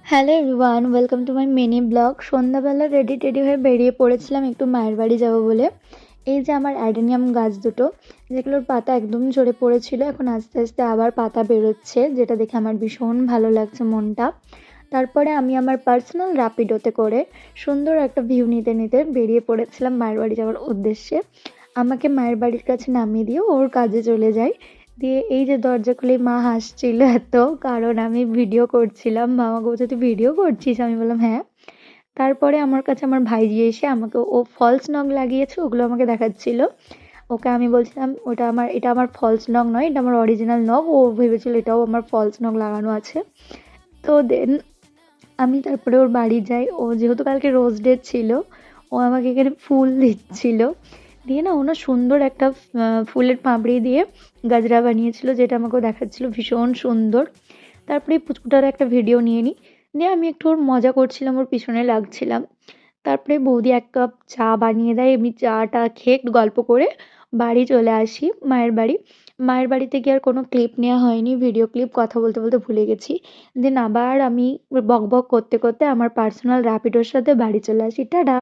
Hello everyone, welcome to my mini blog. সন্ধ্যাবেলা ready teddy হয়ে বেরিয়ে পড়েছিলাম একটু মায়ের বাড়ি যাবো বলে। এই যে আমার অ্যাডেনিয়াম গাছ দুটো, যেগুলোর পাতা একদম ঝরে পড়েছিল, এখন আস্তে আস্তে আবার পাতা বেরোচ্ছে, যেটা দেখে আমার ভীষণ ভালো লাগছে মনটা। তারপরে আমি আমার পার্সোনাল র্যাপিডোতে করে সুন্দর একটা ভিউ নিতে নিতে বেরিয়ে পড়েছিলাম মায়ের বাড়ি যাওয়ার উদ্দেশ্যে। আমাকে মায়ের বাড়ির কাছে নামিয়ে দিয়ে ওর কাজে চলে যায়। দিয়ে এই যে দরজা খুলে মা হাসছিল এত, কারণ আমি ভিডিও করছিলাম। মা আমাকে বলছে, তুই ভিডিও করছিস? আমি বললাম হ্যাঁ। তারপরে আমার কাছে আমার ভাইজি এসে আমাকে, ও ফলস নখ লাগিয়েছে, ওগুলো আমাকে দেখাচ্ছিল। ওকে আমি বলছিলাম এটা আমার ফলস নখ নয়, এটা আমার অরিজিনাল নখ। ও ভেবেছিল এটাও আমার ফলস নখ লাগানো আছে। তো দেন আমি তারপরে ওর বাড়ি যাই। ও যেহেতু কালকে রোজ ডে ছিল, ও আমাকে এখানে ফুল দিচ্ছিল। দিয়ে না, ও না সুন্দর একটা ফুলের পাপড়ি দিয়ে গাজরা বানিয়েছিল, যেটা আমাকেও দেখাচ্ছিল, ভীষণ সুন্দর। তারপরে এই পুচকুটার একটা ভিডিও নিয়ে নিই। দিয়ে আমি একটু ওর মজা করছিলাম, ওর পিছনে লাগছিলাম। তারপরে বৌদি ১ কাপ চা বানিয়ে দেয়। আমি চাটা খেয়ে একটু গল্প করে বাড়ি চলে আসি, মায়ের বাড়ি। মায়ের বাড়িতে গিয়ে আর কোনো ক্লিপ নেওয়া হয়নি, ভিডিও ক্লিপ। কথা বলতে বলতে ভুলে গেছি। দেন আবার আমি বকবক করতে করতে আমার পার্সোনাল র্যাপিডোর সাথে বাড়ি চলে আসি। টাটা।